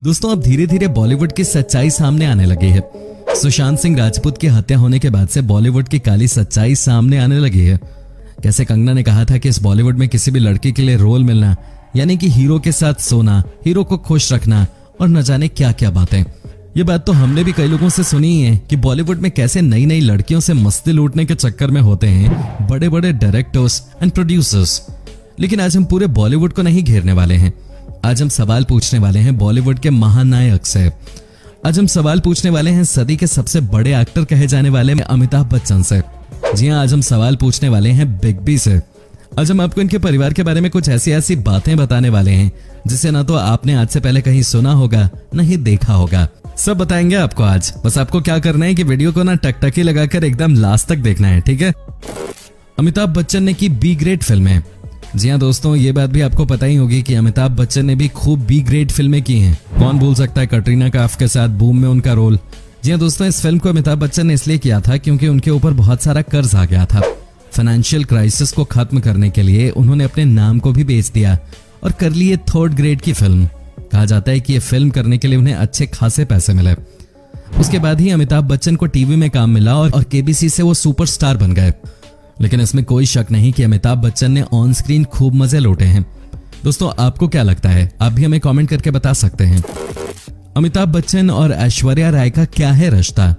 दोस्तों अब धीरे धीरे बॉलीवुड की सच्चाई सामने आने लगी है। सुशांत सिंह राजपूत की हत्या होने के बाद से बॉलीवुड की काली सच्चाई सामने आने लगी है। कैसे कंगना ने कहा था कि इस बॉलीवुड में किसी भी लड़की के लिए रोल मिलना यानी कि हीरो के साथ सोना, हीरो को खुश रखना और न जाने क्या क्या बातें। ये बात तो हमने भी कई लोगों से सुनी ही है कि बॉलीवुड में कैसे नई नई लड़कियों से मस्ती लूटने के चक्कर में होते हैं बड़े बड़े डायरेक्टर्स एंड प्रोड्यूसर्स। लेकिन आज हम पूरे बॉलीवुड को नहीं घेरने वाले हैं। आज हम सवाल पूछने वाले हैं बॉलीवुड के महानायक से। आज हम सवाल पूछने वाले हैं सदी के सबसे बड़े एक्टर कहे जाने वाले अमिताभ बच्चन से। जी हाँ, आज हम सवाल पूछने वाले हैं बिग बी से। आज हम आपको इनके परिवार के बारे में कुछ ऐसी बातें बताने वाले हैं जिसे ना तो आपने आज से पहले कहीं सुना होगा न ही देखा होगा। सब बताएंगे आपको आज। बस आपको क्या करना है कि वीडियो को ना टकटकी लगाकर एकदम लास्ट तक देखना है, ठीक है। अमिताभ बच्चन ने की बी ग्रेड फिल्में। जी हाँ दोस्तों, ये बात भी आपको पता ही होगी कि अमिताभ बच्चन ने भी खूब बी ग्रेड फिल्में की हैं। कौन भूल सकता है कटरीना कैफ के साथ बूम में उनका रोल। जी हाँ दोस्तों, इस फिल्म को अमिताभ बच्चन ने इसलिए किया था क्योंकि उनके ऊपर बहुत सारा कर्ज आ गया था। फाइनेंशियल क्राइसिस को खत्म करने के लिए उन्होंने अपने नाम को भी बेच दिया और कर ली थर्ड ग्रेड की फिल्म। कहा जाता है कि ये फिल्म करने के लिए उन्हें अच्छे खासे पैसे मिले। उसके बाद ही अमिताभ बच्चन को टीवी में काम मिला और केबीसी से वो सुपरस्टार बन गए। लेकिन इसमें कोई शक नहीं कि अमिताभ बच्चन ने ऑन स्क्रीन खूब मजे लूटे हैं। दोस्तों आपको क्या लगता है, आप भी हमें कमेंट करके बता सकते हैं। अमिताभ बच्चन और ऐश्वर्या राय का क्या है रिश्ता?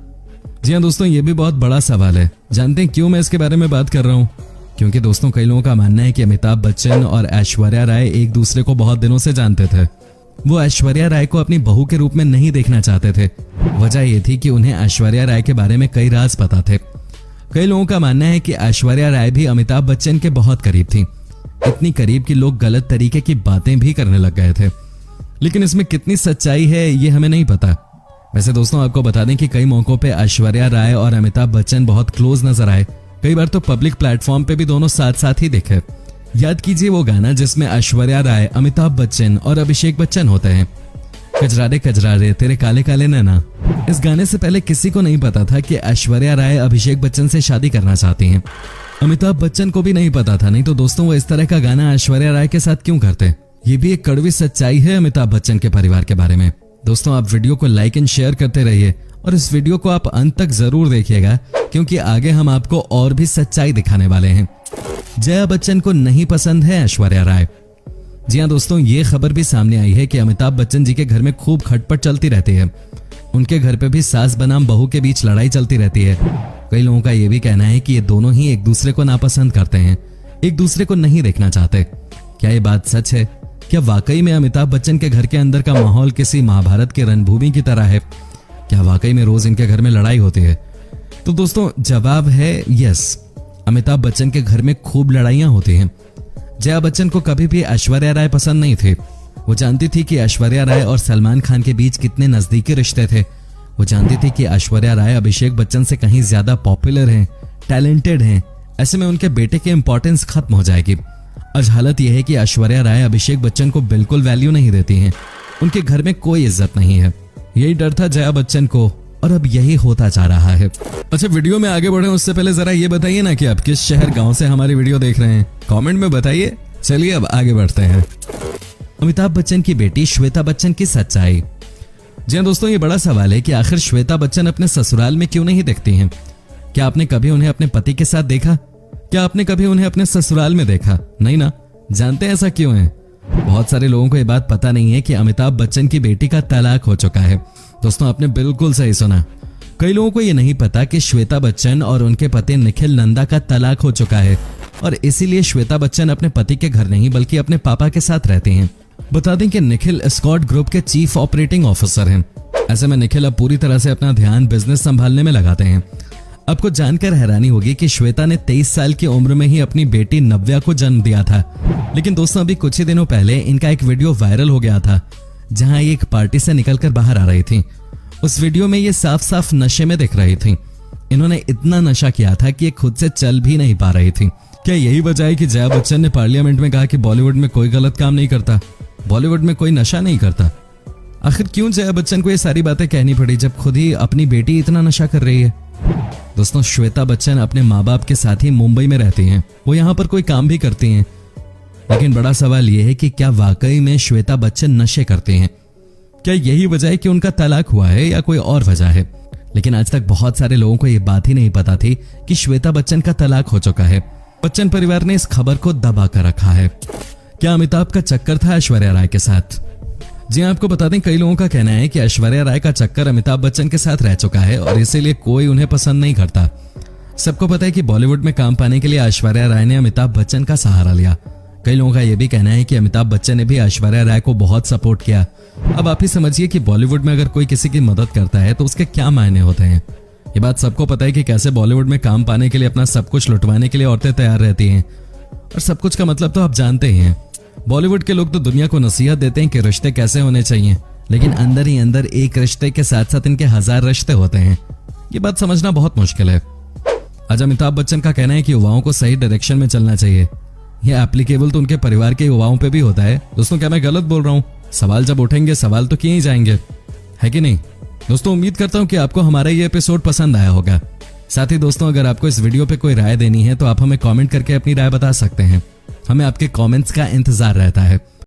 जी हाँ दोस्तों, ये भी बहुत बड़ा सवाल है। जानते हैं क्यों मैं इसके बारे में बात कर रहा हूँ? क्योंकि दोस्तों कई लोगों का मानना है कि अमिताभ बच्चन और ऐश्वर्या राय एक दूसरे को बहुत दिनों से जानते थे। वो ऐश्वर्या राय को अपनी बहू के रूप में नहीं देखना चाहते थे। वजह ये थी कि उन्हें ऐश्वर्या राय के बारे में कई राज पता थे। कई लोगों का मानना है कि ऐश्वर्या राय भी अमिताभ बच्चन के बहुत करीब थी। इतनी करीब कि लोग गलत तरीके की बातें भी करने लग गए थे। लेकिन इसमें कितनी सच्चाई है ये हमें नहीं पता। वैसे दोस्तों आपको बता दें कि कई मौकों पे ऐश्वर्या राय और अमिताभ बच्चन बहुत क्लोज नजर आए। कई बार तो पब्लिक प्लेटफॉर्म पे भी दोनों साथ साथ ही दिखे। याद कीजिए वो गाना जिसमें ऐश्वर्या राय, अमिताभ बच्चन और अभिषेक बच्चन होते हैं, कजरारे कजरारे तेरे काले काले नैना। इस गाने से पहले किसी को नहीं पता था कि ऐश्वर्या राय अभिषेक बच्चन से शादी करना चाहती हैं। अमिताभ बच्चन को भी नहीं पता था, नहीं तो दोस्तों वो इस तरह का गाना ऐश्वर्या राय के साथ क्यों करते। ये भी एक कड़वी सच्चाई है अमिताभ बच्चन के परिवार के बारे में। दोस्तों आप वीडियो को लाइक एंड शेयर करते रहिए और इस वीडियो को आप अंत तक जरूर देखिएगा क्योंकि आगे हम आपको और भी सच्चाई दिखाने वाले हैं। जया बच्चन को नहीं पसंद है ऐश्वर्या राय। जी हाँ दोस्तों, ये खबर भी सामने आई है कि अमिताभ बच्चन जी के घर में खूब खटपट चलती रहती है। उनके घर पे भी सास बनाम बहू के बीच लड़ाई चलती रहती है। कई लोगों का ये भी कहना है कि ये दोनों ही एक दूसरे को नापसंद करते हैं, एक दूसरे को नहीं देखना चाहते। क्या ये बात सच है? क्या वाकई में अमिताभ बच्चन के घर के अंदर का माहौल किसी महाभारत की रणभूमि की तरह है? क्या वाकई में रोज इनके घर में लड़ाई होती है? तो दोस्तों जवाब है यस। अमिताभ बच्चन के घर में खूब लड़ाइयां होती हैं। जया बच्चन को कभी भी ऐश्वर्या राय पसंद नहीं थे। वो जानती थी कि ऐश्वर्या राय और सलमान खान के बीच कितने नजदीकी रिश्ते थे। वो जानती थी कि ऐश्वर्या राय अभिषेक बच्चन से कहीं ज्यादा पॉपुलर हैं, टैलेंटेड हैं। ऐसे में उनके बेटे की इंपॉर्टेंस खत्म हो जाएगी। आज हालत यह है कि ऐश्वर्या राय अभिषेक बच्चन को बिल्कुल वैल्यू नहीं देती हैं। उनके घर में कोई इज्जत नहीं है। यही डर था जया बच्चन को और अब यही होता जा रहा है। अच्छा, वीडियो में आगे बढ़े उससे पहले जरा ये बताइए ना कि आप किस शहर गांव से हमारी वीडियो देख रहे हैं, कमेंट में बताइए। चलिए अब आगे बढ़ते हैं। अमिताभ बच्चन की बेटी श्वेता बच्चन की सच्चाई। जी हाँ दोस्तों, ये बड़ा सवाल है कि आखिर श्वेता बच्चन अपने ससुराल में क्यों नहीं दिखती हैं? क्या आपने कभी उन्हें अपने पति के साथ देखा? क्या आपने कभी उन्हें अपने ससुराल में देखा? नहीं ना। जानते हैं ऐसा क्यों है? बहुत सारे लोगों को ये बात पता नहीं है कि अमिताभ बच्चन की बेटी का तलाक हो चुका है। दोस्तों आपने बिल्कुल सही सुना। कई लोगों को ये नहीं पता कि श्वेता बच्चन और उनके पति निखिल नंदा का तलाक हो चुका है और इसीलिए श्वेता बच्चन अपने पति के घर नहीं बल्कि अपने पापा के साथ रहती हैं। बता दें कि निखिल एस्कॉर्ट ग्रुप के चीफ ऑपरेटिंग ऑफिसर हैं। ऐसे में निखिल अब पूरी तरह से अपना ध्यान बिजनेस संभालने में लगाते हैं। आपको जानकर हैरानी होगी कि श्वेता ने 23 साल की उम्र में ही अपनी बेटी नव्या को जन्म दिया था। लेकिन दोस्तों अभी कुछ ही दिनों पहले इनका एक वीडियो वायरल हो गया था जहां ये एक पार्टी से निकलकर बाहर आ रही थी। उस वीडियो में ये साफ साफ नशे में दिख रही थी। इन्होंने इतना नशा किया था कि ये खुद से चल भी नहीं पा रही थी। क्या यही वजह है कि जया बच्चन ने पार्लियामेंट में कहा कि बॉलीवुड में कोई गलत काम नहीं करता, बॉलीवुड में कोई नशा नहीं करता? आखिर क्यों जया बच्चन को ये सारी बातें कहनी पड़ी जब खुद ही अपनी बेटी इतना नशा कर रही है? दोस्तों श्वेता बच्चन अपने माँ बाप के साथ ही मुंबई में रहती हैं। वो यहाँ पर कोई काम भी करती हैं। लेकिन बड़ा सवाल यह है कि क्या वाकई में श्वेता बच्चन नशे करती हैं? क्या यही वजह है कि उनका तलाक हुआ है या कोई और वजह है? लेकिन आज तक बहुत सारे लोगों को ये बात ही नहीं पता थी कि श्वेता बच्चन का तलाक हो चुका है। बच्चन परिवार ने इस खबर को दबा कर रखा है। क्या अमिताभ का चक्कर था ऐश्वर्या राय के साथ? जी आपको बता दें, कई लोगों का कहना है कि ऐश्वर्या राय का चक्कर अमिताभ बच्चन के साथ रह चुका है और इसीलिए कोई उन्हें पसंद नहीं करता। सबको पता है कि बॉलीवुड में काम पाने के लिए ऐश्वर्या राय ने अमिताभ बच्चन का सहारा लिया। कई लोगों का यह भी कहना है कि अमिताभ बच्चन ने भी ऐश्वर्या राय को बहुत सपोर्ट किया। अब आप ही समझिए कि बॉलीवुड में अगर कोई किसी की मदद करता है तो उसके क्या मायने होते हैं। ये बात सबको पता है कि कैसे बॉलीवुड में काम पाने के लिए अपना सब कुछ लुटवाने के लिए औरतें तैयार रहती हैं, और सब कुछ का मतलब तो आप जानते ही हैं। बॉलीवुड के लोग तो दुनिया को नसीहत देते हैं कि रिश्ते कैसे होने चाहिए, लेकिन अंदर ही अंदर एक रिश्ते के साथ साथ इनके 1000 रिश्ते होते हैं। ये बात समझना बहुत मुश्किल है। आज अमिताभ बच्चन का कहना है कि युवाओं को सही डायरेक्शन में चलना चाहिए। यह एप्लीकेबल तो उनके परिवार के युवाओं पे भी होता है। दोस्तों, क्या मैं गलत बोल रहा हूँ? सवाल जब उठेंगे सवाल तो किए ही जाएंगे, है कि नहीं? दोस्तों, उम्मीद करता हूँ कि आपको हमारा ये एपिसोड पसंद आया होगा। साथ ही दोस्तों, अगर आपको इस वीडियो पे कोई राय देनी है तो आप हमें कमेंट करके अपनी राय बता सकते हैं। हमें आपके कमेंट्स का इंतजार रहता है।